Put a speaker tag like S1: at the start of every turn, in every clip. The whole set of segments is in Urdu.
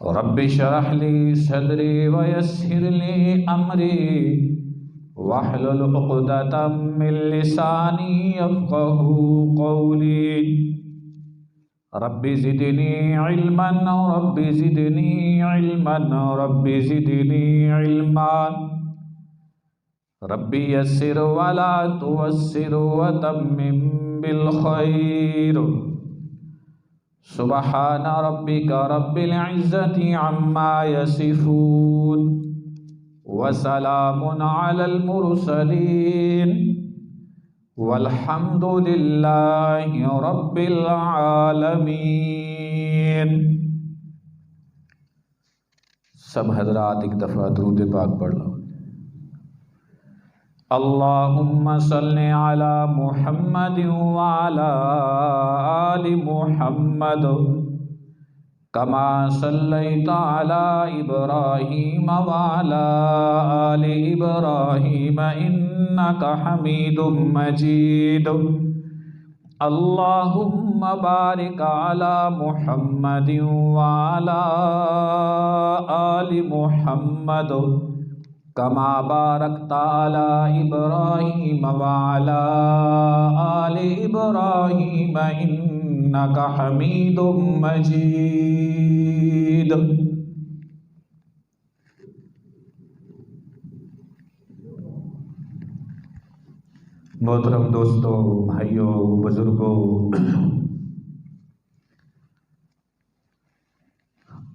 S1: رب اشرح لي صدري ويسر لي أمري واحلل عقدة من لساني يفقه قولي رب زدني علما رب زدني علما رب زدني علما رب يسر ولا تعسر وتمم بالخير سبحان ربك رب العزة عما يصفون وسلام على المرسلين والحمد لله رب العالمين۔ سب حضرات ایک دفعہ درود پاک پڑھ لو۔ اللہم صل علی محمد وعلی آل محمد کما صلیت علی ابراہیم وعلی آل ابراہیم انک حمید مجید۔ اللہم بارک علی محمد وعلی آل محمد کما بارکت علی ابراہیم وعلی آل ابراہیم انک حمید مجید۔ محترم دوستو، بھائیو، بزرگو،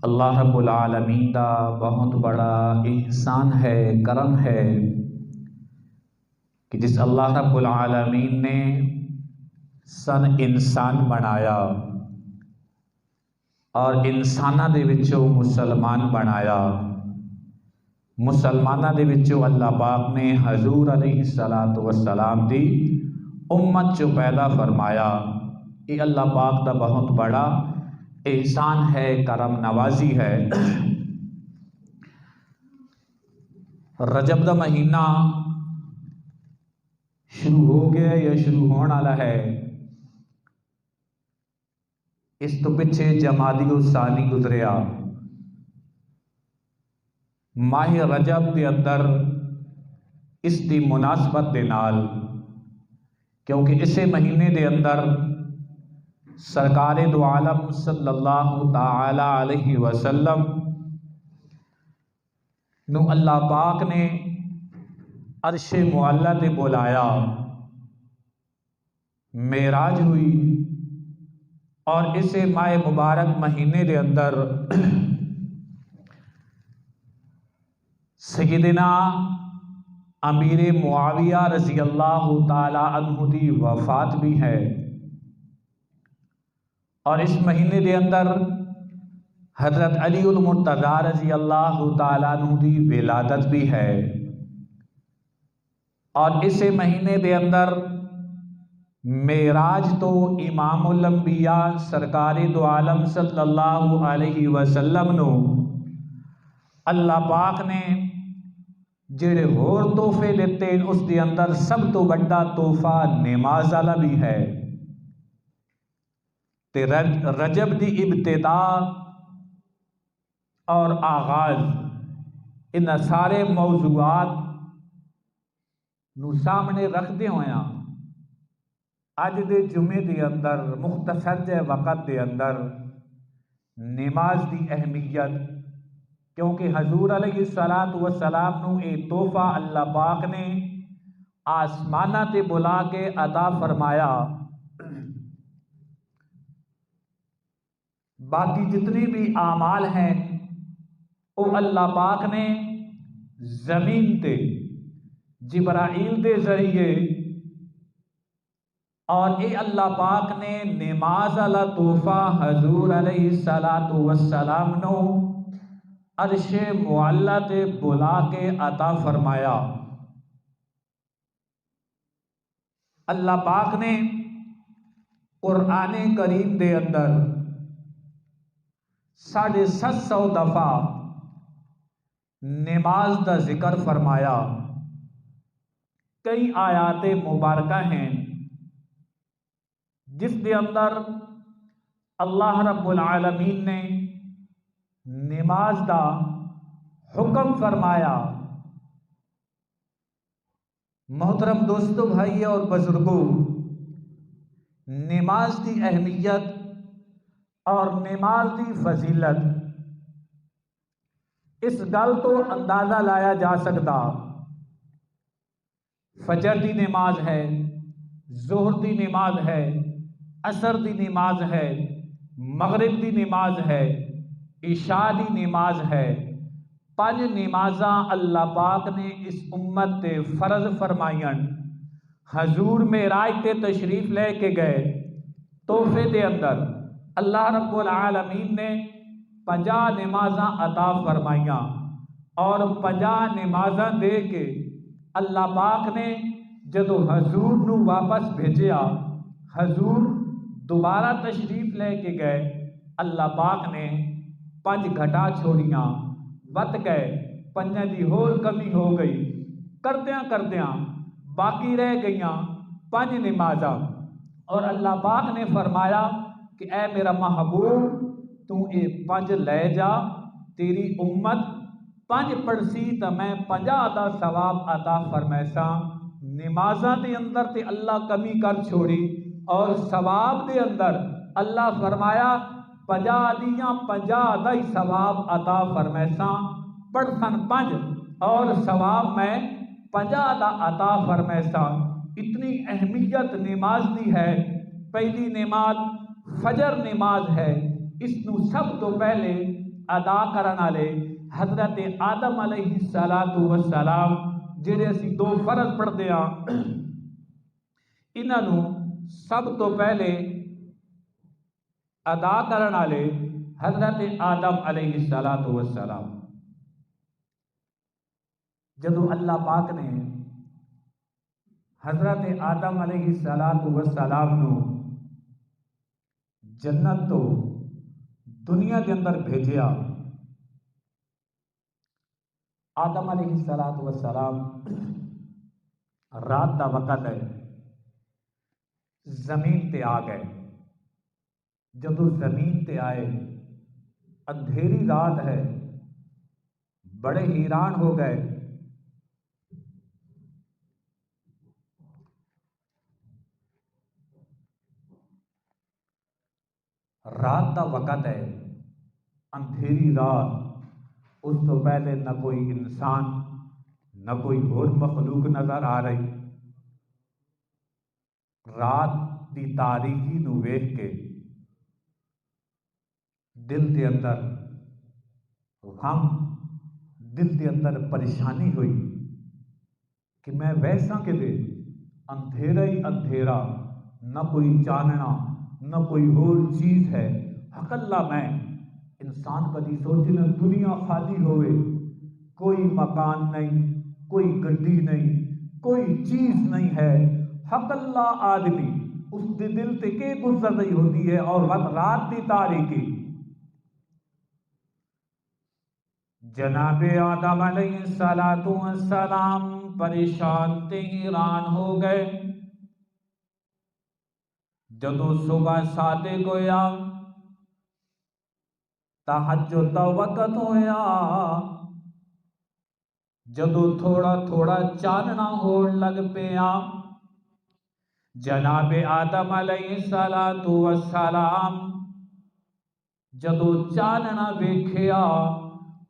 S1: اللہ رب العالمین دا بہت بڑا احسان ہے، کرم ہے کہ جس اللہ رب العالمین نے سن انسان بنایا اور انساناں دے وچوں مسلمان بنایا۔ مسلماناں دے وچوں اللہ پاک نے حضور علیہ الصلاۃ والسلام دی امت چو پیدا فرمایا۔ یہ اللہ پاک دا بہت بڑا احسان ہے، کرم نوازی ہے۔ رجب دا مہینہ شروع ہو گیا یا شروع ہونے والا ہے۔ اس تو پیچھے جمادی الثانی گزریا۔ ماہ رجب دے اندر اس دی مناسبت دے نال، کیونکہ اسے مہینے دے اندر سرکار دو عالم صلی اللہ تعالی علیہ وسلم نو اللہ پاک نے عرش معلی تے بلایا، معراج ہوئی، اور اسے ماہ مبارک مہینے دے اندر سیدنا امیر معاویہ رضی اللہ تعالی عنہ دی وفات بھی ہے، اور اس مہینے دے اندر حضرت علی المرتضیٰ رضی اللہ تعالیٰ عنہ دی ولادت بھی ہے، اور اسے مہینے دے اندر معراج تو امام الانبیاء سرکار دو عالم صلی اللہ علیہ وسلم نو اللہ پاک نے جڑے ہور تحفے دیتے اس دے اندر سب تو بڑا تحفہ نماز والا بھی ہے۔ تے رجب دی ابتدا اور آغاز ان سارے موضوعات نو سامنے رکھدے ہویا اج دے جمعے دے اندر مختصر جے وقت دے اندر نماز دی اہمیت، کیونکہ حضور علیہ الصلاۃ والسلام نو اے تحفہ اللہ پاک نے آسمانہ تے بلا کے عطا فرمایا۔ باقی جتنے بھی اعمال ہیں وہ اللہ پاک نے زمین تے جبرائیل دے ذریعے، اور اے اللہ پاک نے نماز والا تحفہ حضور علیہ الصلاۃ والسلام نو عرش معلی تے بلا کے عطا فرمایا۔ اللہ پاک نے قرآن کریم دے اندر 750 دفعہ نماز دا ذکر فرمایا۔ کئی آیات مبارکہ ہیں جس کے اندر اللہ رب العالمین نے نماز دا حکم فرمایا۔ محترم دوستو، بھائی اور بزرگوں، نماز دی اہمیت اور نماز دی فضیلت اس گل تو اندازہ لایا جا سکتا۔ فجر دی نماز ہے، ظہر دی نماز ہے، عصر دی نماز ہے، مغرب دی نماز ہے، عشاء دی نماز ہے۔ 5 نمازاں اللہ پاک نے اس امت تے فرض فرمائیں۔ حضور معراج تے تشریف لے کے گئے، تحفے دے اندر اللہ رب العالمین نے 50 نمازاں عطا فرمائیاں، اور 50 نمازاں دے کے اللہ پاک نے جدو حضور نو واپس بھیجیا، حضور دوبارہ تشریف لے کے گئے، اللہ پاک نے 5 گھٹا چھوڑیاں، وت گئے، 5 دی ہور کمی ہو گئی، کردیاں کردیاں باقی رہ گئیاں 5 نمازاں، اور اللہ پاک نے فرمایا کہ اے میرا محبوب تو اے 5 لے جا، تیری امت 5 پڑھسی تو میں 50 دا ثواب عطا فرمیساں۔ نمازاں دے اندر تے اللہ کمی کر چھوڑی، اور ثواب دے اندر اللہ فرمایا 50 دیاں 50 دا ہی ثواب عطا فرمیساں۔ پڑھسن 5 اور ثواب میں 50 دا عطا فرمیساں۔ اتنی اہمیت نماز دی ہے۔ پہلی نماز فجر نماز ہے، اس نو سب تو پہلے ادا کرن والے حضرت آدم علیہ السلام جڑے اسی 2 فرض پڑھتے ہیں، انہاں نو سب تو پہلے ادا کرن والے حضرت آدم علیہ السلام۔ جدو اللہ پاک نے حضرت آدم علیہ السلام نو جنت تو دنیا کے اندر بھیجیا، آدم علیہ السلام رات دا وقت ہے، زمین تے آ گئے۔ جدو زمین تے آئے، اندھیری رات ہے، بڑے حیران ہو گئے۔ رات دا وقت ہے، اندھیری رات، اس تو پہلے نہ کوئی انسان نہ کوئی اور مخلوق نظر آ رہی۔ رات دی تاریکی نو ویکھ کے دل دے اندر غم، دل دے اندر پریشانی ہوئی کہ میں ویسا کہ دے اندھیرا ہی اندھیرا، نہ کوئی چاننا نہ کوئی اور چیز ہے۔ حق اللہ میں انسان کدی سوچنا دنیا خالی ہوئے، کوئی مکان نہیں، کوئی گڈی نہیں، کوئی چیز نہیں ہے۔ حق اللہ آدمی اس دے دل تے کے گزر رہی ہوتی ہے، اور وقت رات دی تاریکی۔ جناب آدم علیہ السلام پریشان تے حیران ہو گئے۔ جدو صبح صادق ہویا، تہجد دا وقت ہویا، جدو تھوڑا تھوڑا چاننا ہون لگ پیا، جناب آدم علیہ السلام جدو چاننا ویکھیا،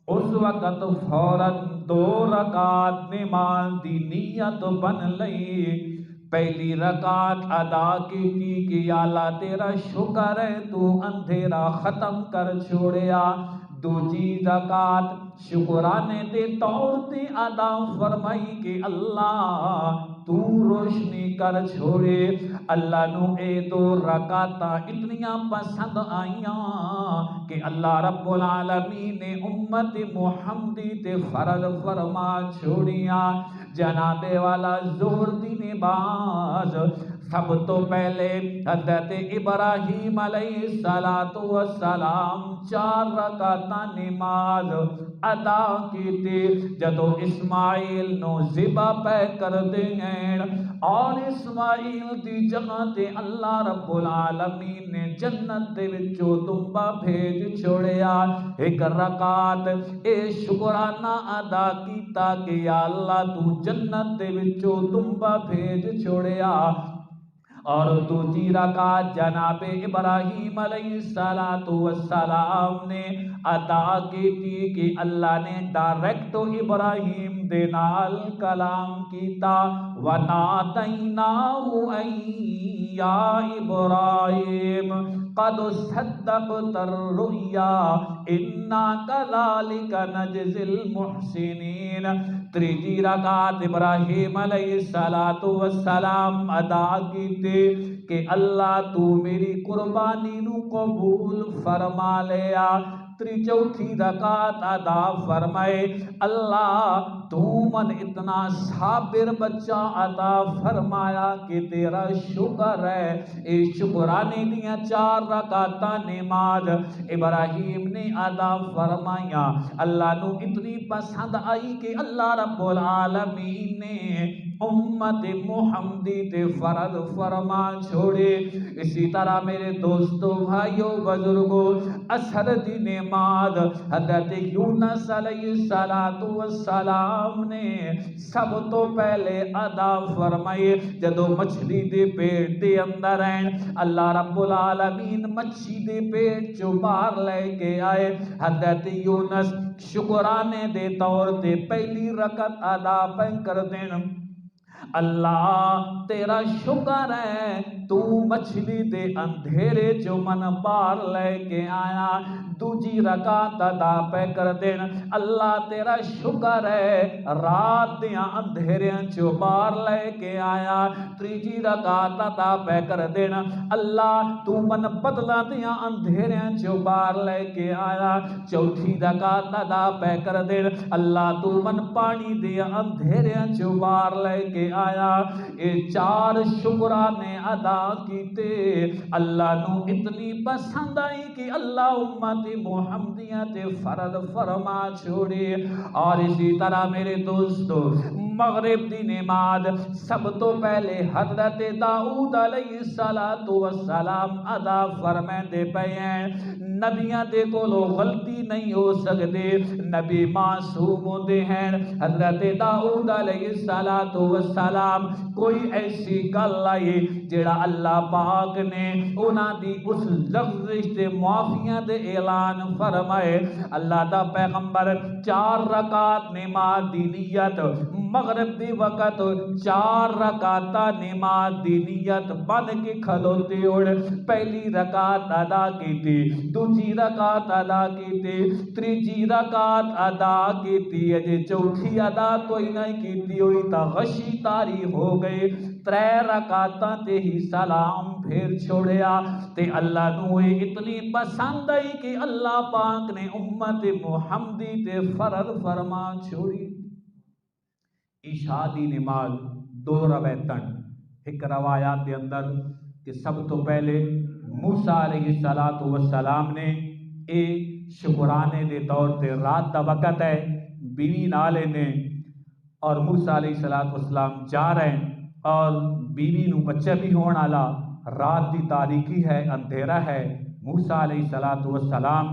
S1: اس وقت فوراً 2 رکعت نماز دی نیت بن لئی۔ پہلی رکعت ادا کی کہ یا اللہ تیرا شکر ہے تو اندھیرا ختم کر چھوڑیا۔ دوجی رکعت شکرانے دے طور تے ادا فرمائی کہ اللہ تو روشنی کر چھوڑے۔ اللہ نو اے 2 رکعتاں اتنیاں پسند آئیاں کہ اللہ رب العالمین نے امت محمدی تے فرض فرما چھوڑیاں۔ جناب والا ظہر دی نماز سب تو پہلے حضرت ابراہیم علیہ السلام 4 رکعت نماز ادا کیتی جدو اسماعیل نو ذبح پہ کر دیں اور اسماعیل دی جگہ تے اللہ رب العالمین نے جنت دے وچوں دمبا بھیج چھوڑیا 1 رکعت اے شکرانہ ادا کیتا کہ یا اللہ تو جنت دے وچوں دمبا بھیج چھوڑیا اور دوسری رکعت جناب ابراہیم علیہ السلام نے ادا کی تھی کہ اللہ نے ڈائریکٹ ابراہیم دے نال کلام کیتا وَنَادَيْنَاهُ أَن يَا إِبْرَاهِيمُ قَدْ صَدَّقْتَ الرُّؤْيَا إِنَّا كَذَلِكَ نَجْزِي الْمُحْسِنِينَ تیسری رکعت ابراہیم علیہ السلام ادا کیتے کہ اللہ تو میری قربانی نو قبول فرما لیا چوتھی رکعت ادا فرمائے اللہ تو من اتنا صابر بچہ عطا فرمایا کہ تیرا شکر ہے اے شکرانے دیا 4 رکعت نماز ابراہیم نے ادا فرمایا اللہ نو اتنی پسند آئی کہ اللہ رب العالمین نے امت محمدی تے فرض فرما چھوڑے اسی طرح میرے دوستوں بھائیوں بزرگوں عصر دی نماز حضرت یونس علیہ السلام نے سب تو پہلے ادا فرمائے جدو مچھلی دے پیٹ دے اندر ہیں اللہ رب العالمین مچھی دے پیٹ چو باہر لے کے آئے حضرت یونس شکرانے دے طور تے پہلی رکعت ادا پہ کر دین اللہ تیرا شکر ہے تو مچھلی دے اندھیرے جو من بار لے کے آیا دوجی رکعت ادا پہ کر دین اللہ تیرا شکر ہے رات دیا اندھیرے جو بار لے کے آیا تیجی رکعت ادا پہ کر دین اللہ تو من بدلا دیا اندھیرے جو بار لے کے آیا چوتھی رکعت ادا پہ کر دین اللہ تو من پانی دیا اندھیرے جو بار لے کے آیا اے 4 شکرانے ادا کیتے اللہ نو اتنی پسند آئی کہ اللہ امت محمدیہ تے فرض فرما چھوڑے اور اسی طرح میرے دوستو مغرب دی نماز سب تو پہلے حضرت داؤد علیہ السلام ادا فرمائیں دے پے ہیں نبیاں دے کو لو غلطی نہیں ہو سکتے نبی معصوم ہوتے ہیں حضرت داؤد علیہ السلام کوئی ایسی گل آئی جڑا اللہ پاک نے انہاں دی اس لفظ تے معافیاں دے اعلان فرمائے اللہ دا پیغمبر 4 رکعت نماز دی نیت مغرب دی وقت 4 رکعت نماز دی نیت بن کے کھلوتے اور پہلی رکعت ادا کی تھی دوسری رکعت ادا کی تھی تیسری رکعت ادا کی تھی اجے چوتھی ادا تو ہی نہیں کی تھی ہوئی تا غشی تاری ہو گئی 3 رکعتاں تے ہی سلام پھر چھوڑیا تے اللہ نو اتنی پسند آئی کہ اللہ پاک نے امت محمدی تے فرض فرما چھوڑی عشاء دی نماز 2 روایتاں ایک روایات دے اندر کہ سب تو پہلے موسیٰ علیہ السلام نے اے شکرانے دے طور تے رات دا وقت ہے بیوی نالے نے اور موسیٰ علیہ السلام جا رہے ہیں اور بیوی نو بچہ بھی ہون آلا رات دی تاریکی ہے اندھیرا ہے موسیٰ علیہ السلام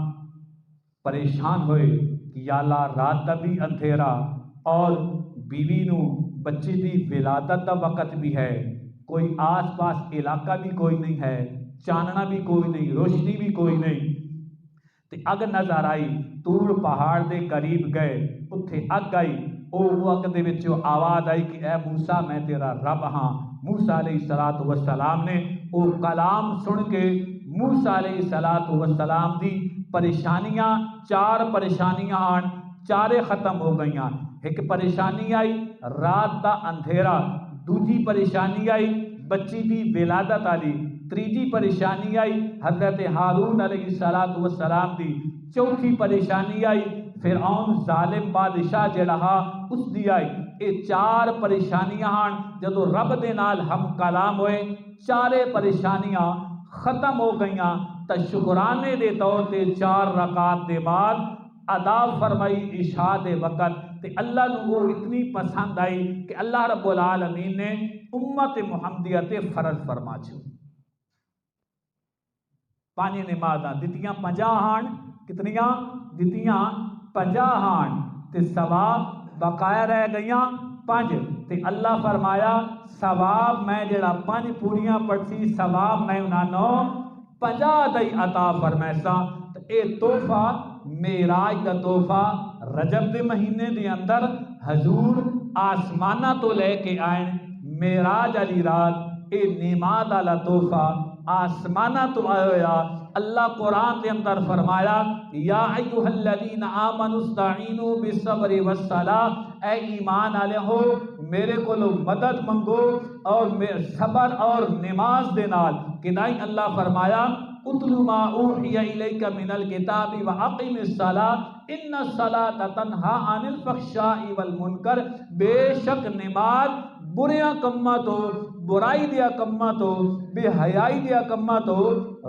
S1: پریشان ہوئے کہ یا اللہ رات دا بھی اندھیرا اور بیوی نو بچے دی ولادت دا وقت بھی ہے کوئی آس پاس علاقہ بھی کوئی نہیں ہے چاننا بھی کوئی نہیں روشنی بھی کوئی نہیں تے اگ نظر آئی تور پہاڑ دے قریب گئے اتھے اگ آئی او وقت دے وچ آواز آئی کہ اے موسیٰ میں تیرا رب ہاں موسیٰ علیہ السلام نے او کلام سن کے موسیٰ علیہ السلام دی پریشانیاں 4 پریشانیاں آن 4 ختم ہو گئیاں ایک پریشانی آئی رات دا اندھیرا دوسری پریشانی آئی بچی دی ولادت آلی تیسری پریشانی آئی حضرت ہارون علیہ السلام دی چوتھی پریشانی آئی فرعون ظالم بادشاہ جڑا اس دی آئی یہ چار پریشانیاں ہن جدو رب دے نال ہم کلام ہوئے چارے پریشانیاں ختم ہو گئیاں تو شکرانے دے طور تے 4 رکعت دے بعد ادا فرمائی عشاء دے وقت تے اللہ نو وہ اتنی پسند آئی کہ اللہ رب العالمین نے امت محمدیہ تے فرض فرما چھو 5 نمازاں دتیاں 50 ہن کتنیاں دتیاں 50 ہن تے ثواب بقایا رہ گئیاں 5 تے اللہ فرمایا ثواب میں جڑا 5 پوریاں پڑسی ثواب میں انہاں نو 50 دئی عطا فرمائسا تے اے تحفہ معراج دا تحفہ رجب دے مہینے دے اندر حضور آسمانہ تو لے کے آئیں معراج علی رات اے نماز والا تحفہ آسمانہ تو آیا اللہ قرآن دے اندر فرمایا یا ایھا الذین آمنوا استعینوا بالصبر والصلاۃ اے ایمان والے ہو میرے کو مدد منگو اور صبر اور نماز دے نال کدائی اللہ فرمایا اتل ما اوحی الیک من الکتاب واقم الصلاۃ ان الصلاۃ تنہا عن الفحشاء والمنکر بے شک نماز بریاں کماں تو برائی دیا کماں تو بے حیائی دیا کماں تو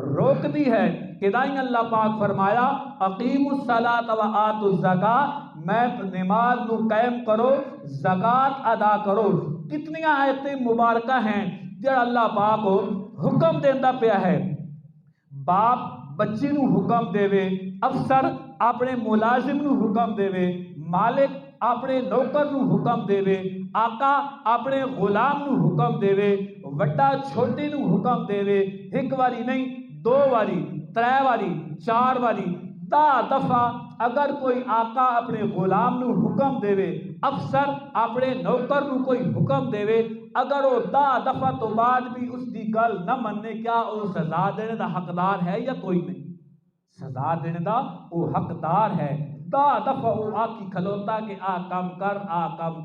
S1: روک دی ہے کدائیں اللہ پاک فرمایا اقیم الصلاۃ وآتوا الزکاۃ میں نماز نو قائم کرو زکوٰۃ ادا کرو کتنی آیتیں مبارکہ ہیں جو اللہ پاک کو حکم دیندا پیا ہے باپ بچی نو حکم دے وے افسر اپنے ملازم نو حکم دے وے مالک اپنے نوکر نو حکم دے وے آقا اپنے غلام نو حکم دے وے وڈا چھوٹے نو حکم دے وے ایک واری نہیں 2 واری 3 واری 4 واری 10 دفعہ اگر کوئی آقا اپنے غلام نو حکم دے وے افسر اپنے نوکر نو کوئی حکم دے وے اگر وہ 10 دفعہ تو بعد بھی اس دی گل نہ مننے کیا وہ سزا دینے دا حقدار ہے یا کوئی نہیں سزا دینے دا وہ حقدار ہے 10 دفعہ وہ آکی کھلوتا کہ آ کام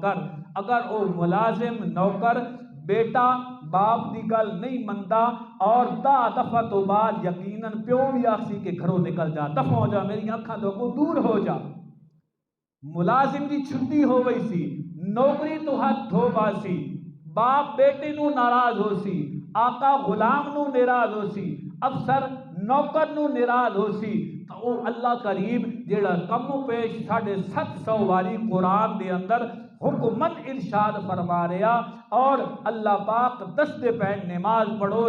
S1: کر اگر وہ ملازم نوکر بیٹا باپ دی گل نہیں منتا اور 10 دفعہ تو بعد یقیناً پیو بھی آخسی کہ گھروں نکل جا دفع ہو جا میری اکھاں تو کو دور ہو جا ملازم دی چھٹی ہو گئی سی نوکری تو ہاتھ دھو باسی باپ بیٹے نو ناراض ہو سی آقا غلام نو ناراض ہو سی افسر نوکر نو ناراض ہو سی تو او اللہ قریب جیڑا کمو پیش 750 واری قرآن دے اندر حکمن ارشاد فرما رہا اور اللہ پاک دستے پہ نماز پڑھو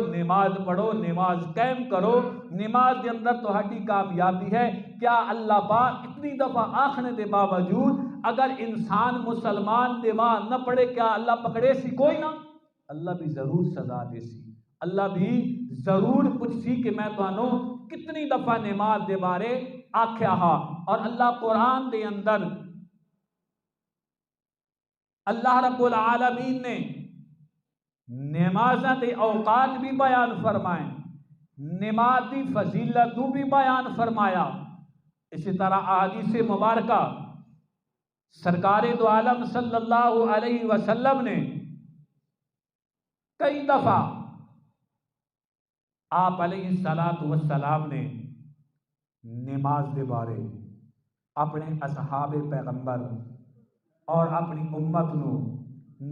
S1: نماز قائم کرو نماز کے اندر تو ہڈی کامیابی ہے کیا اللہ پاک اتنی دفعہ آخنے دے باوجود اگر انسان مسلمان نماز نہ پڑھے کیا اللہ پکڑے سی کوئی نہ اللہ بھی ضرور سزا دے سی اللہ بھی ضرور پوچھ سی کہ میں تو کتنی دفعہ نماز دے بارے آکھیا ہا اور اللہ قرآن دے اندر اللہ رب العالمین نے نمازاں تے اوقات بھی بیان فرمائیں نماز دی فضیلت بھی بیان فرمایا اسی طرح احادیث مبارکہ سرکار دو عالم صلی اللہ علیہ وسلم نے کئی دفعہ آپ علیہ السلام نے نماز دے بارے اپنے اصحاب پیغمبر اور اپنی امت نو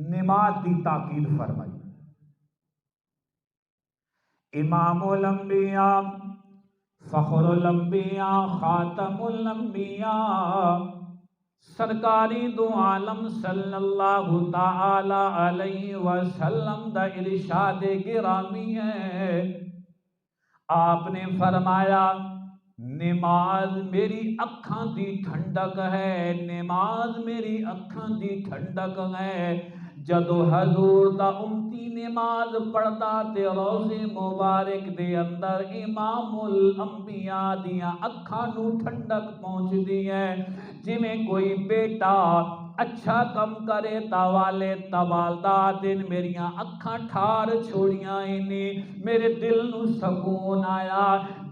S1: نماز دی تاکید فرمائی امام الانبیاء فخر الانبیاء خاتم الانبیاء سرکاری دو عالم صلی اللہ تعالی علیہ وسلم دا ارشاد گرامی ہے آپ نے فرمایا نماز میری اکھاں دی ٹھنڈک ہے نماز میری اکھاں دی ٹھنڈک ہے جدو حضور دا امتی نماز پڑھتا تے روزے مبارک دے اندر امام الانبیاء دیاں اکھاں نو ٹھنڈک پہنچ دی ہے جی میں کوئی بیٹا اچھا کم کرے تاوالے توالدہ دن میریاں اکھاں ٹھار چھوڑیاں انہیں میرے دل نو سکون آیا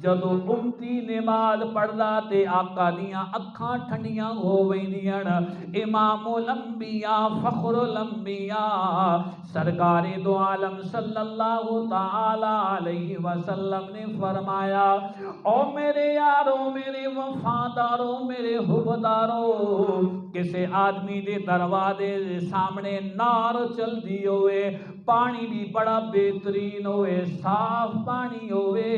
S1: جدو امتی نماز پڑھدا تے آقا دیاں اکھاں ٹھنڈیاں ہو ویندیاں، امام الانبیاء فخر الانبیاء سرکار دو عالم صلی اللہ تعالی علیہ وسلم نے فرمایا، او میرے یارو، میرے وفادارو، میرے حبدارو، کسے آدمی دے دروازے دے سامنے نار چل دی ہوئے، پانی بھی بڑا بہترین ہوئے، صاف پانی ہوئے،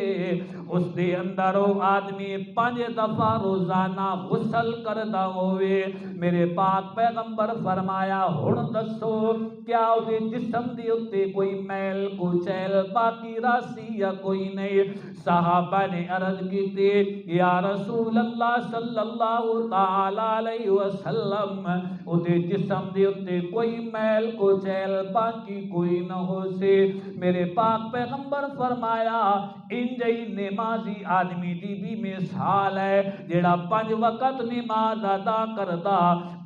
S1: اس دے اندر وہ آدمی 5 دفعہ روزانہ غسل کردا ہوئے، میرے پاک پیغمبر فرمایا ہن دسو کیا وہ جسم دے اتے کوئی میل کچیل باقی راسی یا کوئی نہیں؟ صحابہ نے عرض کی تھی یا رسول اللہ صلی اللہ تعالی علیہ وسلم، او دے جسم دے اتے کوئی میل کچیل باقی کوئی نہ ہو سے۔ میرے پاک پیغمبر فرمایا انجئی نمازی آدمی دی بھی مثال ہے جیڑا 5 وقت نماز ادا کردا،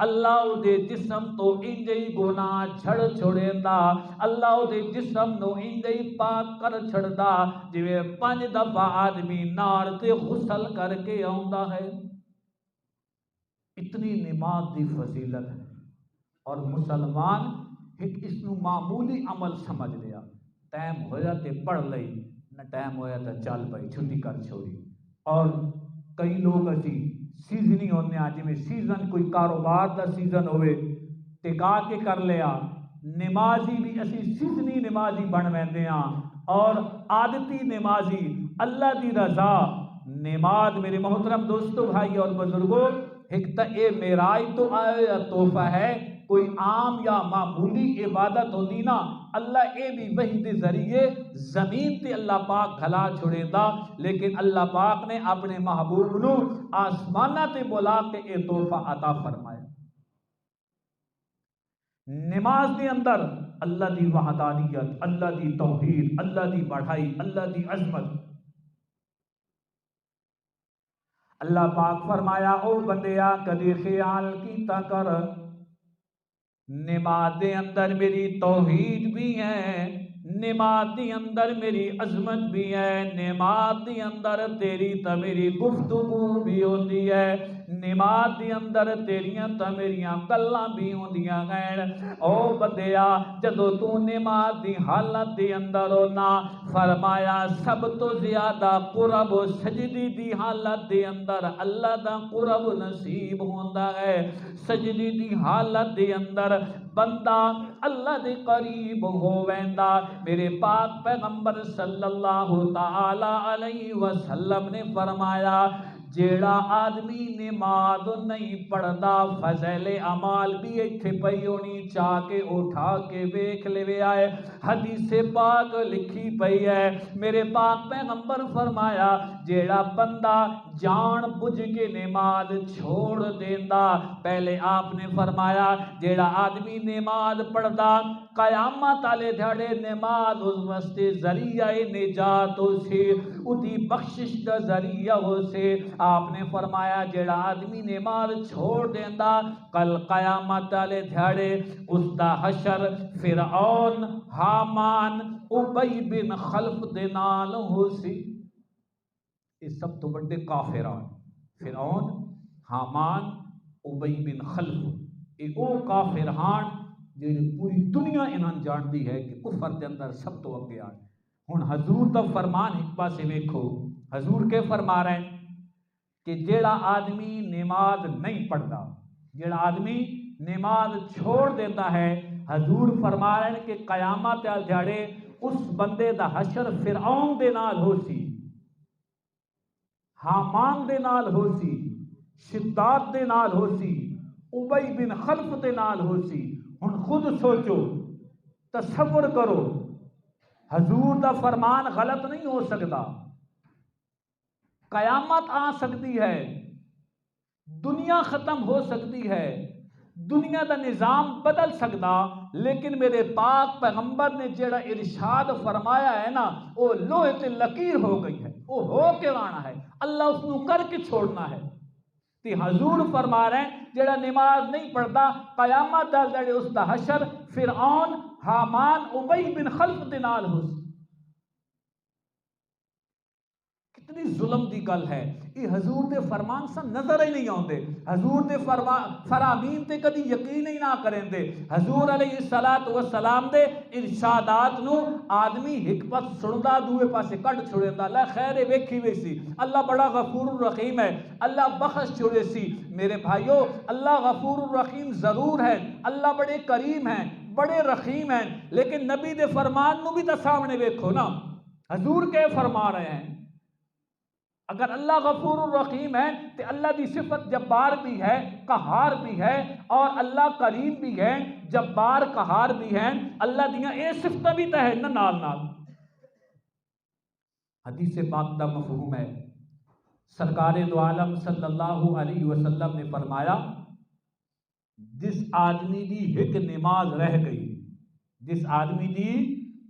S1: اللہ دے جسم تو انجئی گناہ چھڑ چھڑیندا، اللہ دے جسم نو انجئی پاک کر چھڑدا جویں 5 دفعہ آدمی نار تے غسل کر کے آوندا ہے۔ اتنی نماز دی فضیلت ہے اور مسلمان ایک اس نو معمولی عمل سمجھ لیا، ٹائم ہویا تے پڑھ لئی، نہ ٹائم ہویا تے چل پئی چھٹی کر چھوڑی۔ اور کئی لوگ اسی سیزنی ہونے آ، جی میں سیزن کوئی کاروبار دا سیزن ہوئے ٹکا کے کر لیا، نمازی بھی اسی سیزنی نمازی بن ویندے ہاں اور عادتی نمازی اللہ دی رضا نماز۔ میرے محترم دوستو، بھائی اور بزرگوں، ایک تا اے معراج تو آیا تحفہ ہے، کوئی عام یا معمولی عبادت ہوندی نا، اللہ اے بھی وحی دے ذریعے زمین تے اللہ پاک کھلا چھوڑے دا، لیکن اللہ پاک نے اپنے محبوب نو آسمانہ تے بلا کے اے تحفہ عطا فرمایا۔ نماز دے اندر اللہ دی وحدانیت، اللہ دی توحید، اللہ دی بڑھائی، اللہ دی عظمت۔ اللہ پاک فرمایا او بندیا کدی خیال کیتا کر نماز دے اندر میری توحید بھی ہے، نماز دے اندر میری عظمت بھی ہے، نماز دے اندر تیری تا میری گفتگو بھی ہوندی ہے، نماز دے اندر تیریاں تا میریاں گلاں بھی ہوندیاں ہیں۔ او بندیا جدو تو نماز دی حالت دے اندر ہونا، فرمایا سب تو زیادہ قرب سجدی دی حالت دے اندر اللہ دا قرب نصیب ہوندا ہے۔ سجدی دی حالت دے اندر بندہ اللہ دے قریب ہو ویندا۔ میرے پاک پیغمبر صلی اللہ تعالی علیہ وسلم نے فرمایا جیڑا آدمی نماز نہیں پڑھدا، فضائل اعمال بھی ایتھے پئی ہونی، چاہ کے اٹھا کے ویکھ لے آئے، حدیث پاک لکھی پئی ہے۔ میرے پاک پیغمبر فرمایا جیڑا بندہ جان بجھ کے نماز چھوڑ دیندا، پہلے آپ نے فرمایا جیڑا آدمی نماز پڑھدا قیامت والے دھڑے نماز اس واسطے ذریعہ نجات ہو سی، اُدی بخشش دا ذریعہ ہو سے۔ آپ نے فرمایا جیڑا آدمی نماز چھوڑ دیندا کل قیامت والے دھڑے اس دا حشر فرعون، حامان، ابی بن خلف دے نال ہو سی۔ یہ سب تو بڑے کافران، فرعون، حامان، ابی بن خلف، یہ وہ کافران جڑے پوری دنیا انہاں جاندی ہے کہ کفر دے اندر سب تو اگے آن۔ ہن حضور دا فرمان ایک پاسے ویکھو، حضور کے فرما رہے ہیں کہ جیڑا آدمی نماز نہیں پڑھدا، جیڑا آدمی نماز چھوڑ دیتا ہے، حضور فرما رہے ہیں کہ قیامت والے دھڑے اس بندے دا حشر فرعون دے نال ہو سی، حامان دے نال ہو سی، شداد دے نال ہو سی، ابی بن خلف دے نال ہو سی۔ ہن خود سوچو، تصور کرو، حضور دا فرمان غلط نہیں ہو سکتا، قیامت آ سکتی ہے، دنیا ختم ہو سکتی ہے، دنیا دا نظام بدل سکتا، لیکن میرے پاک پیغمبر نے جڑا ارشاد فرمایا ہے نا، وہ لوہے تے لکیر ہو گئی ہے، وہ ہو کے آنا ہے، اللہ اس کو کر کے چھوڑنا ہے۔ تے حضور فرما رہے ہیں جڑا نماز نہیں پڑھتا قیامت دل دڑے اس دا حشر فرعون، حامان، ابی بن خلف دے نال ہو سی۔ کتنی ظلم دی گل ہے. یہ حضور دے فرمان سن نظر ہی نہیں آتے. حضور دے فرامین تے کدی یقین ہی نہ کریں دے. حضور علیہ السلام دے ارشادات نو آدمی ایک پاس سندا دوے پاسے کٹ چھڑیندا. اللہ خیر ویکھی وی سی اللہ بڑا غفور الرحیم ہے, اللہ بخش چھڑے سی. میرے بھائیو اللہ غفور الرحیم ضرور ہے, اللہ بڑے کریم ہیں, بڑے رحیم ہیں, لیکن نبی دے فرمان نو بھی تو سامنے ویکھو نا. حضور کے فرما رہے ہیں اگر اللہ غفور الرحیم ہے تو اللہ دی صفت جبار بھی ہے, قہار بھی ہے, اور اللہ کریم بھی ہے, جبار قہار بھی ہے. اللہ دیاں اے صفتیں بھی تو ہے نا نال نال. حدیث پاک دا مفہوم ہے, سرکار دو عالم صلی اللہ علیہ وسلم نے فرمایا جس آدمی دی ایک نماز رہ گئی, جس آدمی دی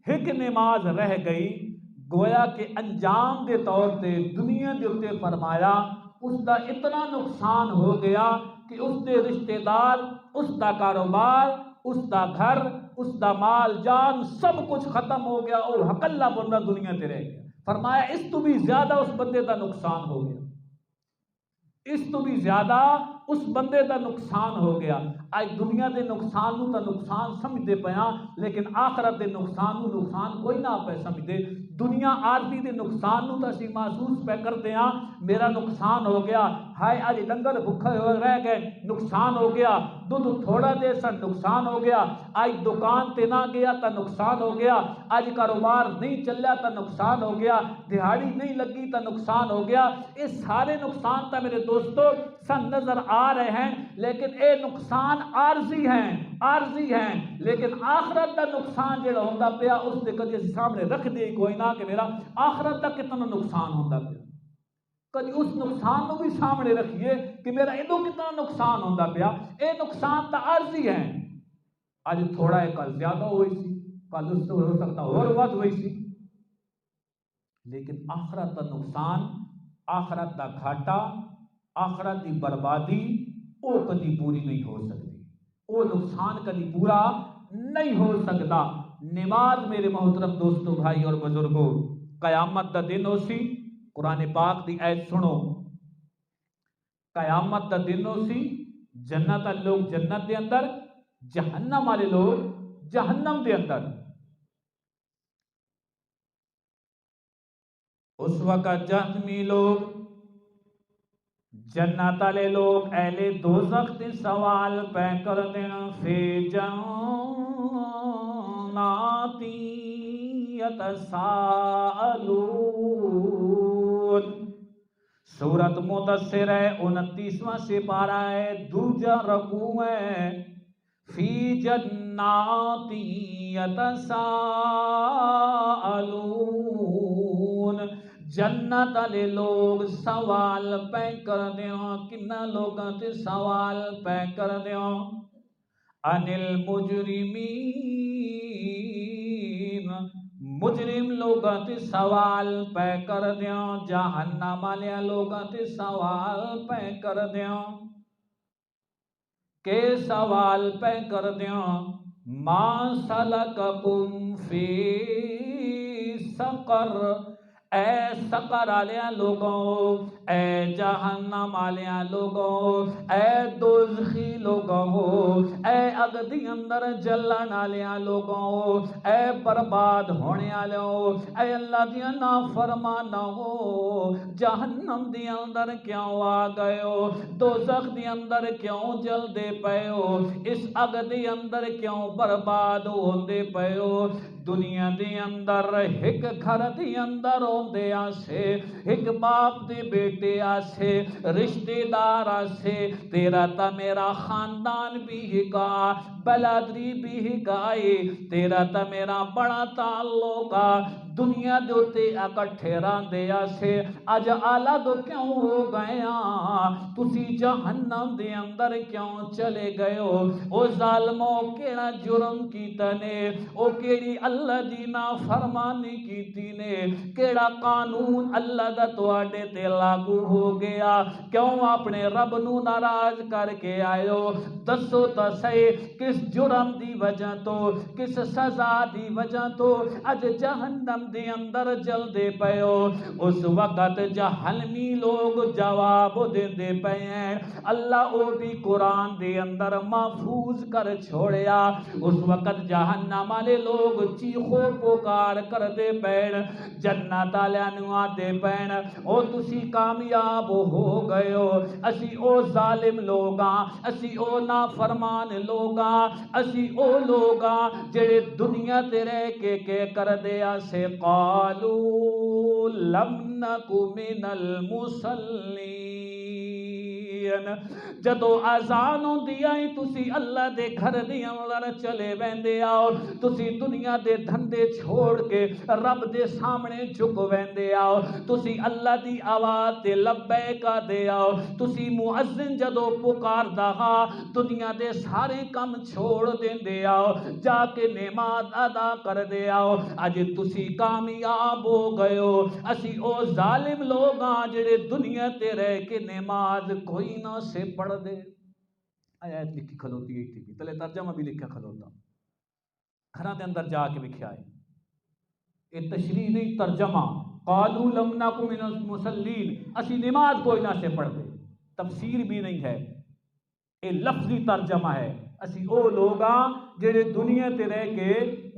S1: ایک نماز رہ گئی, گویا کہ انجام دے طور تے دنیا دے اتے فرمایا اس دا اتنا نقصان ہو گیا کہ اس دے رشتہ دار, اس دا کاروبار, اس دا گھر, اس دا مال جان سب کچھ ختم ہو گیا اور ہکلا بندہ دنیا تے رہ گیا. فرمایا اس تو بھی زیادہ اس بندے دا نقصان ہو گیا, اس تو بھی زیادہ اس بندے دا نقصان ہو گیا. آج دنیا دے نقصان نو تا نقصان سمجھتے پیاں, لیکن آخرت دے نقصان نو نقصان کوئی نہ پہ سمجھتے. دنیا عارضی دے نقصان نو تا اسی محسوس پہ کرتے ہیں میرا نقصان ہو گیا, ہائے آج ڈنگر بھکھے ہوئے رہ گئے نقصان ہو گیا, دودھ تھوڑا دے سن نقصان ہو گیا, آج دکان تے نہ گیا تا نقصان ہو گیا, آج کاروبار نہیں چلیا تا نقصان ہو گیا, دہاڑی نہیں لگی تا نقصان ہو گیا. یہ سارے نقصان تا میرے دوستو سن نظر آ رہے ہیں, لیکن اے نقصان عارضی ہیں, عارضی ہیں. لیکن آخرت دا نقصان جڑا ہوندا پیا اس دے کدی سامنے رکھ دے کوئی نہ کہ میرا آخرت دا کتنا نقصان ہوندا پیا. کدی اس نقصان نو بھی سامنے رکھیے کہ میرا ادو کتنا نقصان ہوندا پیا. اے نقصان تا عارضی ہیں, اج تھوڑا ہے کل زیادہ ہوئی سی, کل اس سے ہو سکتا اور ود ہوئی سی. لیکن آخرت دا نقصان, آخرت دا گھاٹا, آخرت دی بربادی وہ کدی پوری نہیں ہو سکتی, وہ نقصان کدی پورا نہیں ہو سکتا. نماز میرے محترم دوستو بھائی اور بزرگوں قیامت دا دن ہو سی, قرآن پاک دی آیت سنو, قیامت دا دن ہو سی, جنت والے لوگ جنت دے اندر, جہنم والے لوگ جہنم دے اندر. اس وقت جہنمی لوگ, جنت والے لوگ اہل دوزخ تے سوال پہ کر دینا فی جناتی یتساءلون. سورت مدثر ہے 29واں سپارہ ہے, دوجا رکوع ہے. فی جناتی یتساءلون, جنت والے لوگ سوال پہ کر دیاں, کنا لوگاں تے سوال پہ کر دیاں, عن المجرمین, مجرم لوگاں تے سوال پہ کر دیاں, جہنم والے لوگاں تے سوال پہ کر دیاں. کہ سوال پہ کر دیاں, ما سلککم فی سقر, اے سقر آلیاں لوگوں, اے جہنم آلیاں لوگوں, اے دوزخی لوگوں, اے اگدی اندر جلن آلیاں لوگوں, اے برباد ہونے آلیوں, اے اللہ دیاں نافرمانوں, جہنم دی اندر کیوں آ گئے ہو, دوزخ دی اندر کیوں جل دے پئے ہو, اس اگ دی اندر کیوں برباد ہوندے پئے ہو. دنیا دی اندر ایک گھر دی اندر ہوندے آسے, ایک باپ دے بیٹے آسے, رشتہ دار آسے, تیرا تا میرا خاندان بھی ہکا, بلادری بھی ہکائی, تیرا تا میرا بڑا تعلق آ, دنیا دوتے اکٹھے راندے آسے, اج آلہ دو کیوں ہو گئے آن, تسی جہنم دے اندر کیوں چلے گئے ہو. او ظالموں کیڑا جرم کیتا نے, او کیڑی اللہ دی نافرمانی کیتی نے, کیڑا قانون اللہ دا تواڈے تے لاگو ہو گیا, کیوں اپنے رب نو ناراض کر کے آئے ہو. دسو تا صحیح کس جرم دی وجہ تو, کس سزا دی وجہ تو اج جہنم دے اندر جلدے پے ہو اس وقت جہنمی لوگ جواب دیندے پے ہیں اللہ او بھی قرآن دے اندر محفوظ کر چھوڑیا اس وقت جہنم والے لوگ چیخو پکار کر دے پین جنت والے نوں آدے پین او تسی کامیاب ہو گئے ہو اسی او ظالم لوگاں اسی او نافرمان لوگاں اسی او لوگاں جڑے دنیا تے رہ کے کر دیا سے قالو لم نکو من المصلین جدو آزان ہوندی آئی تسی اللہ دے گھر دی اندر چلے ویندے آؤ تسی دنیا دے دھندے چھوڑ کے رب دے سامنے جھک ویندے آؤ تسی اللہ دی آواز تے لبیک دے آؤ تسی مؤذن جدو پکار دہا دنیا دے سارے کم چھوڑ دیندے آؤ جا کے نماز ادا کر دے آؤ اج تسی کامیاب ہو گئے ہو اسی او ظالم لوگاں جڑے دنیا تے رہ کے نماز کوئی نہ سے پڑھ دے آیت لکھی کھلوتی ہے تھی تلے ترجمہ بھی لکھا کھلوتا گھراں دے اندر جا کے لکھیا ہے یہ تشریح نہیں ترجمہ قالوا لم نکو من المصلین اسی نماز کوئی نہ سے پڑھ دے تفسیر بھی نہیں ہے یہ لفظی ترجمہ ہے اسی او لوگاں جڑے دنیا تے رہ کے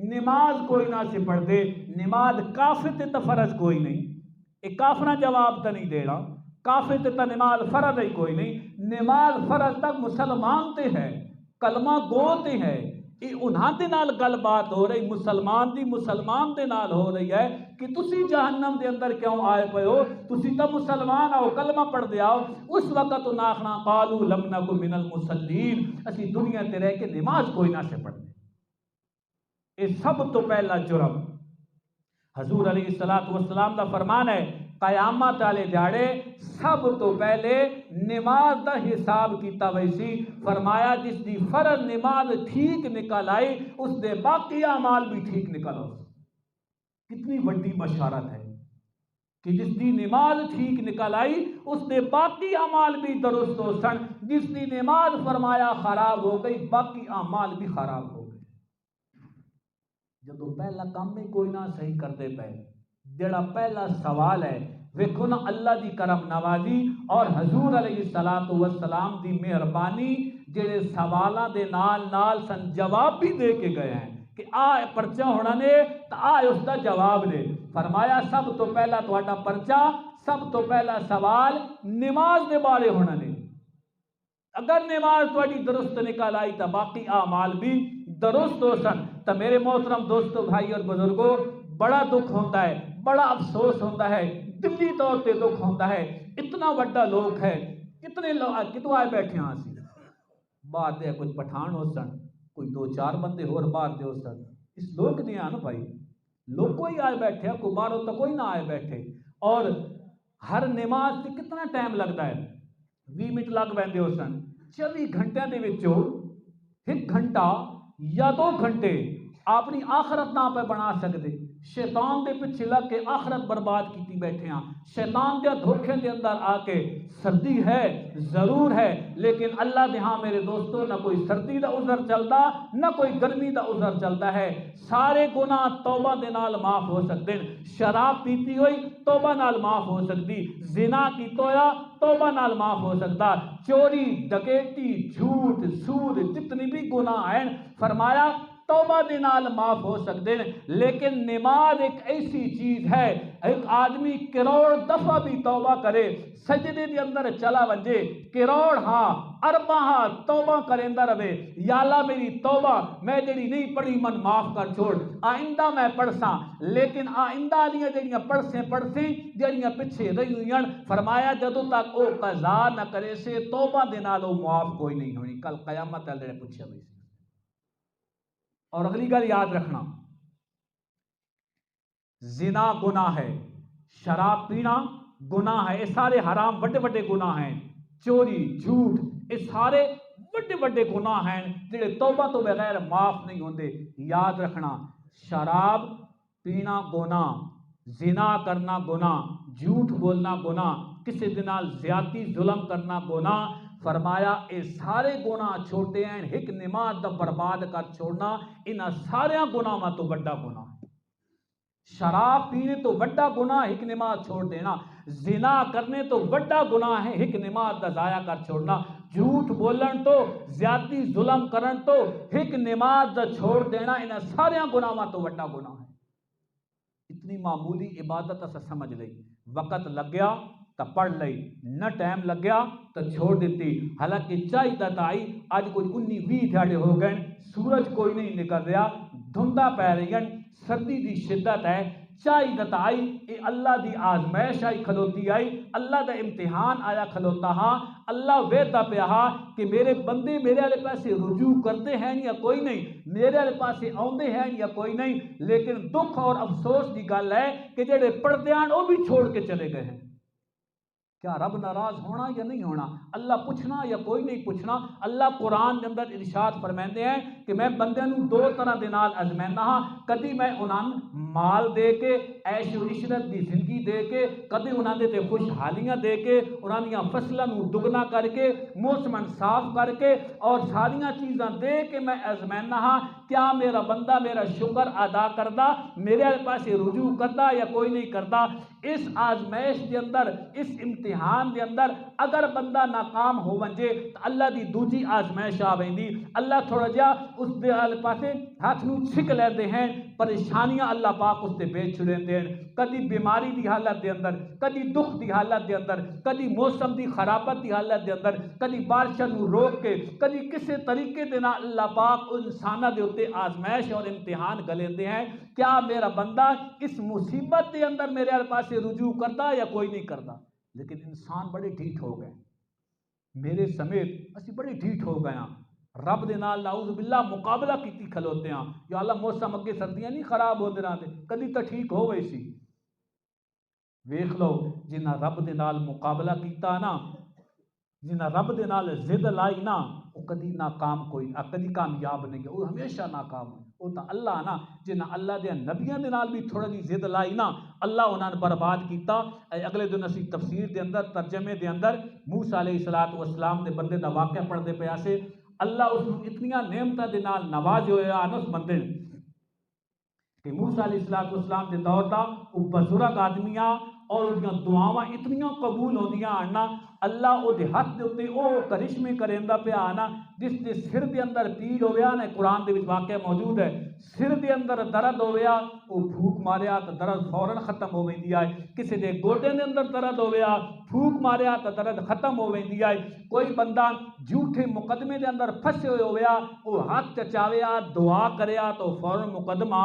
S1: نماز کوئی نہ سے پڑھ دے نماز کافر تے فرض کوئی نہیں یہ کافرہ جواب تا نہیں دے رہا کافر تے تا نماز فرض ہی کوئی نہیں نماز فرض تک مسلمان تے ہے کلمہ گو تے ہے یہ انہاں دے نال گل بات ہو رہی مسلمان دی مسلمان دے نال ہو رہی ہے کہ تسی جہنم دے اندر کیوں آئے پے ہو تسی تا مسلمان آؤ کلمہ پڑھ دے آؤ اس وقت انہاں آخنا قالوا لم نکو من المصلین اسی دنیا تے رہ کے نماز کوئی نہ سے پڑھ دے یہ سب تو پہلا جرم حضور علیہ السلام دا فرمان ہے قیامت والے دیہڑے سب تو پہلے نماز دا حساب کیتا ویسی فرمایا جس دی فرض نماز ٹھیک نکل آئی اس دے باقی اعمال بھی ٹھیک نکل آؤ کتنی بڑی بشارت ہے کہ جس دی نماز ٹھیک نکل آئی اس دے باقی اعمال بھی درست ہو سن جس دی نماز فرمایا خراب ہو گئی باقی اعمال بھی خراب ہو گئے جدو پہلا کام ہی کوئی نہ صحیح کر دے پے جڑا پہلا سوال ہے ویکھو نا اللہ دی کرم نوازی اور حضور علیہ السلام دی مہربانی جڑے سوالاں دے نال نال سن جواب بھی دے کے گئے ہیں کہ پرچہ ہونا نے تا اس دا جواب دے فرمایا سب تو پہلا تہاڈا پرچہ سب تو پہلا سوال نماز دے بارے ہونا نے اگر نماز تہاڈی درست نکل آئی تا باقی اعمال بھی درست ہو سن تو میرے محترم دوستو بھائی اور بزرگوں بڑا دکھ ہوتا ہے بڑا افسوس ہوتا ہے دلی طور پہ دکھ ہوتا ہے اتنا بڑا لوگ ہے کتنے لوگ کتوں آئے بیٹھے ہاں سی باہر دے کوئی پٹھان ہو سن کوئی دو چار بندے اور باہر دے ہو سن اس لوگ نہیں آنا بھائی لوگ کوئی آئے بیٹھے کوئی باہر تو کوئی نہ آئے بیٹھے اور ہر نماز سے کتنا ٹائم لگتا ہے 20 منٹ لگ پہ ہو سن 24 گھنٹے دے وچوں 1 گھنٹہ یا 2 گھنٹے اپنی آخرت نہ پہ بنا سکتے شیطان دے پیچھے لگ کے آخرت برباد کیتی بیٹھے ہیں شیطان دے دھوکے دے اندر آ کے سردی ہے ضرور ہے لیکن اللہ دے ہاں میرے دوستو نہ کوئی سردی دا عذر چلتا نہ کوئی گرمی دا عذر چلتا ہے سارے گناہ توبہ دے نال معاف ہو سکتے ہیں شراب پیتی ہوئی توبہ نال معاف ہو سکتی زنا کی تویا توبہ نال معاف ہو سکتا چوری ڈکیتی جھوٹ سود جتنی بھی گناہ ہیں فرمایا توبہ دے نال معاف ہو سکتے ہیں لیکن نماز ایک ایسی چیز ہے ایک آدمی کروڑ دفعہ بھی توبہ کرے سجدے دے اندر چلا ونجے کروڑ ارباں توبہ کریندا رہے یا اللہ میری توبہ میں جڑی نہیں پڑھی من معاف کر چھوڑ آئندہ میں پڑھساں لیکن آئندہ والیاں جڑیاں پڑھسیں جڑیاں پیچھے رہی ہوئیں فرمایا جدوں تک او قضا نہ کرے سے توبہ دے نال او معاف کوئی نہیں ہونی کل قیامت والے پوچھا ہوئی اور اگلی گل یاد رکھنا زنا گناہ ہے شراب پینا گناہ ہے یہ سارے حرام بڑے بڑے گناہ ہیں چوری جھوٹ یہ سارے بڑے بڑے گناہ ہیں جڑے توبہ تو بغیر معاف نہیں ہوندے یاد رکھنا شراب پینا گناہ زنا کرنا گناہ جھوٹ بولنا گناہ کسی دے نال زیادتی ظلم کرنا گناہ فرمایا اے سارے گناہ چھوٹے ہیں ایک نماز دا برباد کر چھوڑنا انہاں سارے گناہاں تو بڑا گناہ شراب پینے تو وڈا گناہ ایک نماز چھوڑ دینا، زنا کرنے تو وڈا گناہ ہے ایک نماز دا ضائع کر چھوڑنا، جھوٹ بولن تو زیادتی ظلم کرن تو ایک نماز دا چھوڑ دینا، انہاں سارے گناہاں تو وڈا گناہ ہے۔ اتنی معمولی عبادت اسا سمجھ لئی، وقت لگیا تو پڑھ لئی، نہ ٹائم لگیا تو چھوڑ دیتی۔ حالانکہ چاہیے تائی اج کوئی 19-20 دھیاڑے ہو گئے، سورج کوئی نہیں نکل رہا، دھندا پی رہی ہیں، سردی دی شدت ہے، چاہیے تائی یہ اللہ دی آزمائش آئی کھلوتی آئی، اللہ دا امتحان آیا کھلوتا ہاں، اللہ ویتا پہ ہاں کہ میرے بندے میرے والے پاسے رجوع کرتے ہیں یا کوئی نہیں، میرے والے پاسے آندے ہیں یا کوئی نہیں، لیکن دکھ اور افسوس دی گل ہے کہ جڑے پڑھتے ہیں وہ بھی چھوڑ کے چلے گئے ہیں۔ کیا رب ناراض ہونا یا نہیں ہونا؟ اللہ پوچھنا یا کوئی نہیں پوچھنا؟ اللہ قرآن کے اندر ارشاد فرماندے ہیں کہ میں بندے نوں دو طرح دے نال ازمائنا ہاں، کدی میں انہاں مال دے کے عیش و عشرت دی زندگی دے کے، کدی انہاں دے تے خوشحالیاں دے کے، انہاں دیاں فصلاں نوں دگنا کر کے، موسم صاف کر کے اور ساریاں چیزاں دے کے میں ازمائنا ہاں، کیا میرا بندہ میرا شکر ادا کردا، میرے پاسے رجوع کردا یا کوئی نہیں کردا؟ اس آزمائش دے اندر، اس امتحان دے اندر اگر بندہ ناکام ہو ونجے تو اللہ دی دوجی آزمائش آ ویندی، اللہ تھوڑا جا اس دے پاسے ہاتھ نوں چھک لیندے ہیں، پریشانیاں اللہ پاک اس تے بیچ چھڑیندے ہیں، کدی بیماری دی حالت دے اندر، کدی دکھ دی حالت دے اندر، کدی موسم دی خرابت دی حالت دے اندر، کدی بارشاں نوں روک کے، کدی کسے طریقے دے نال اللہ پاک انساناں دے اوتے آزمائش اور امتحان گلیندے ہیں۔ کیا میرا بندہ اس مصیبت دے اندر میرے پاس رجوع کرتا یا کوئی نہیں کرتا؟ لیکن انسان بڑے ڈھیٹ ہو گئے، میرے سمیت اسی بڑے ڈھیٹ ہو گئے ہیں، رب دے نال نعوذ باللہ مقابلہ کیتی کھلوتے ہیں، یا اللہ موسم اگے سردیاں نہیں خراب ہوندے رہندے، کدی تو ٹھیک ہو گئی سی۔ ویکھ لو جنہاں رب دے نال مقابلہ کیتا نا، جنہاں رب دے نال ضد لائی نا، وہ کدی ناکام کدی کامیاب نہیں گئے، وہ ہمیشہ ناکام ہوئے۔ وہ تو اللہ نا جنہاں اللہ دے نبیاں دے نال بھی تھوڑا جی ضد لائی نا، اللہ انہاں نے برباد کیتا۔ اگلے دن اسی تفسیر دے اندر ترجمے دے اندر موسیٰ علیہ السلام دے بندے دا واقعہ پڑھ دے پیا سے، اللہ اس اتنیاں نعمتاں دے نال نوازے ہوئے آن اس بندے کہ موسیٰ علیہ السلام دے دور دا وہ بزرگ آدمیاں اور ان دعاواں اتنیاں قبول ہوندیاں آنا، اللہ او دے ہاتھ دے اوتے او کرشمے کریندا پیا آنا، جس دے سر دے اندر پیڑ ہویا نا، قرآن دے وچ واقعہ موجود ہے، سر دے اندر درد ہویا او پھوک ماریا تو درد فوراً ختم ہو ویندی ہے، کسی دے گوڈے دے اندر درد ہویا پھوک ماریا تو درد ختم ہو ویندی ہے، کوئی بندہ جھوٹے مقدمے دے اندر پھسے ہوئے ہویا او ہاتھ چچاویا دعا کریا تو فوراً مقدمہ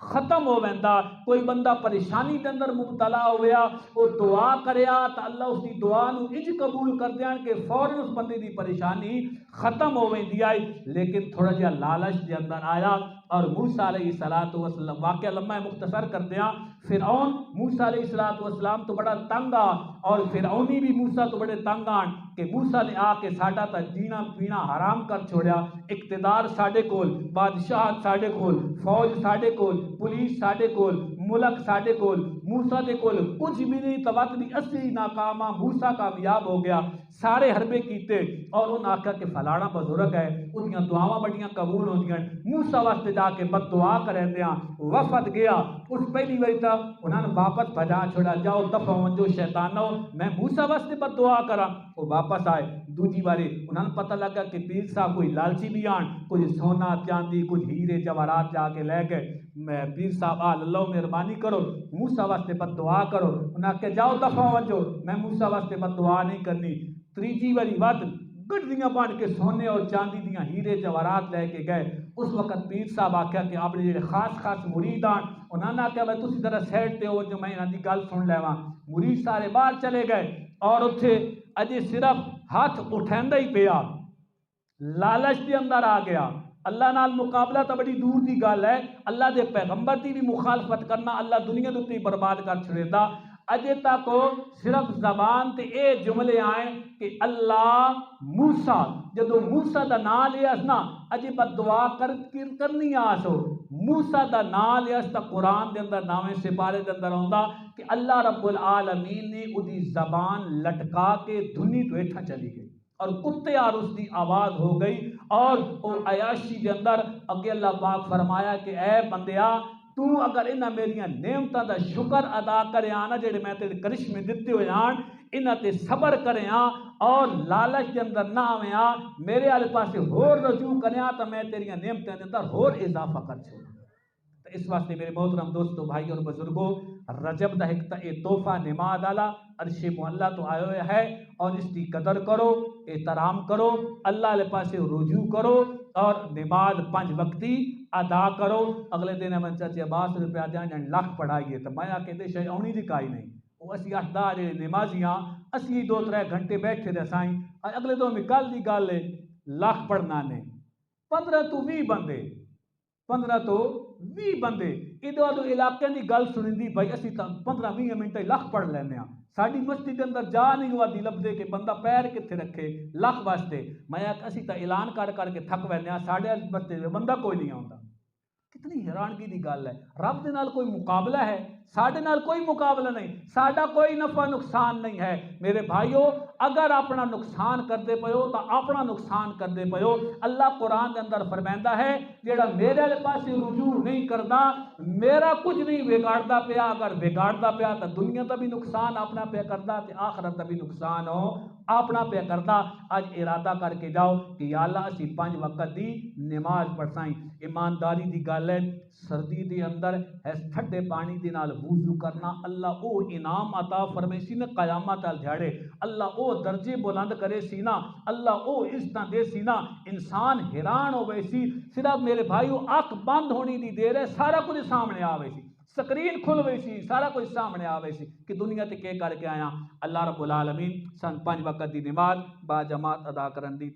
S1: ختم ہو ویندا، کوئی بندہ پریشانی دے اندر مبتلا ہویا وہ دعا کریا تو اللہ اس کی دعا نو انج قبول کر دیاں کہ فوراً اس بندے دی پریشانی ختم ہو ویندی آئی، لیکن تھوڑا جہا لالچ دے اندر آیا اور موسیٰ علیہ السلام واقعہ لمحہ مختصر کر دیاں، فرعون موسیٰ علیہ السلام تو بڑا تنگ آ اور فرعونی بھی موسیٰ تو بڑے تنگ آن کہ موسیٰ نے آ کے ساڈا تا جینا پینا حرام کر چھوڑیا، اقتدار ساڈے کول، بادشاہت ساڈے کول، فوج ساڈے کول، پولیس ساڈے کول، ملک ساڈے کول، موسیٰ دے کول کچھ بھی نہیں، توت بھی اسی ناکام آ، موسیٰ کامیاب ہو گیا، سارے حربے کیتے اور انہوں نے آکھا کہ فلانا بزرگ ہے، ان کی دعاواں بڑیاں قبول ہوندیاں، موسیٰ واسطے جا کے بد دعا کریں دیاں، وفد گیا، اس پہلی باری تا انہوں نے واپس بھجا چھوڑا، جاؤ دفع ونجو شیطانو، میں موسیٰ واسطے بد دعا کرا، وہ واپس آئے، دوجی باری انہوں نے پتہ لگا کہ پیر صاحب کوئی لالچی بھی آن، کچھ سونا چاندی کچھ ہیرے جواہرات جا کے لے گئے، میں پیر صاحب اللہ مہربانی کرو موسیٰ واسطے بد دعا کرو، انہوں نے کہا جاؤ دفع ونجو، میں موسیٰ واسطے بد دعا نہیں کرنی، تریجی باری ود گڈیاں بن کے سونے اور چاندی دیاں ہیرے جواہرات لے کے گئے، اس وقت پیر صاحب آکھیا کہ اپنے جڑے خاص خاص مرید آن، انہوں نے کہا بھائی تسی ذرا سائڈ تے ہو جو میں انہاں دی گل سن لیواں، مرید سارے باہر چلے گئے اور اتھے اجے صرف ہاتھ اٹھیندا ہی پیا، لالچ دے اندر آ گیا، اللہ نال مقابلہ تو بڑی دور دی گل ہے، اللہ دے پیغمبر دی بھی مخالفت کرنا اللہ دنیا دے اوتے برباد کر چھڑیندا، اجے تک صرف زبان تے اے جملے آئے کہ اللہ موسیٰ، جدو موسیٰ دا نام لیا نا اجے بد دعا کرنی آسو، موسیٰ دا نام لیا تا قرآن دے اندر ناویں سپارے دے اندر ہوندا کہ اللہ رب العالمین نے ادھی زبان لٹکا کے دھنی تو ہیٹھا چلی گئی اور کتے اور اس دی آواز ہو گئی اور وہ عیاشی دے اندر اگے اللہ پاک فرمایا کہ اے بندیا تو اگر انہاں میریاں نعمتاں دا شکر ادا کرے آنا جڑے میں تیرے کرشمے دتے ہوئے آن انہاں تے صبر کرے آ اور لالچ کے اندر نہ آویں آ میرے والے پاسے ہور رجوع کرے آ تو میں تیریاں نعمتاں دے اندر ہور اضافہ کر چھوڑاں۔ تو اس واسطے میرے محترم دوستو بھائی اور بزرگوں رجب دا ایک تحفہ نماز آلا عرش معلیٰ تو آئے ہوئے ہے اور اس کی قدر کرو احترام کرو اللہ علیہ پاسے رجوع کرو اور نماز 5 وقتی ادا کرو۔ اگلے دن میں چاچے عباس روپیہ دیاں جان لاکھ پڑھائیے تو میں آکے دے شاید آنی دی کائی نہیں وہ اسی 8-10 جڑے نمازیاں اسی 2-3 گھنٹے بیٹھے دے سائیں اگلے دن میں کل دی گل ہے لاکھ پڑھنا نے 15 تو 20 بندے 15 تو 20 بندے ادھر ادھر علاقے دی گل سنندی بھائی اسی 15-20 منٹ لاکھ پڑھ لینے ہیں ساڑی مسجد کے اندر جا نہیں ہوا دی لب دے کہ بندہ پیر کتنے رکھے لاکھ واسطے میں اسی تا اعلان کر کے تھک وینے ہیں ساڑے مسجد میں بندہ کوئی نہیں آتا کتنی حیرانگی دی گل ہے رب دے نال کوئی مقابلہ ہے ساڑے نال کوئی مقابلہ نہیں ساڑا کوئی نفع نقصان نہیں ہے میرے بھائیو اگر اپنا نقصان کر دے پیو تو اپنا نقصان کر دے پیو اللہ قرآن دے اندر فرمائندہ ہے جیڑا میرے پاس رجوع نہیں کردا میرا کچھ نہیں بگاڑدا پیا اگر بگاڑدا پیا تو دنیا دا بھی نقصان اپنا پیا کردا تے آخرت دا بھی نقصان ہو اپنا پیا کردا آج ارادہ کر کے جاؤ کہ یا اللہ اسی 5 وقت دی نماز پڑھسائیں ایمانداری دی گل ہے سردی دے اندر اس ٹھنڈے پانی دے نال وضو کرنا اللہ او انعام عطا فرمائے سی نا قیامت ال جھاڑے اللہ او درجے بلند کرے سی نا اللہ او عزتاں دے سی نا انسان حیران ہوئے سی صرف میرے بھائیو آنکھ بند ہونی دی دیر ہے سارا کچھ سامنے آوے سی سکرین کھل ہوئی سی سارا کچھ سامنے آوے سی کہ دنیا تے کے کر کے آیا اللہ رب العالمین سن 5 وقت دی نماز با جماعت ادا کرن دی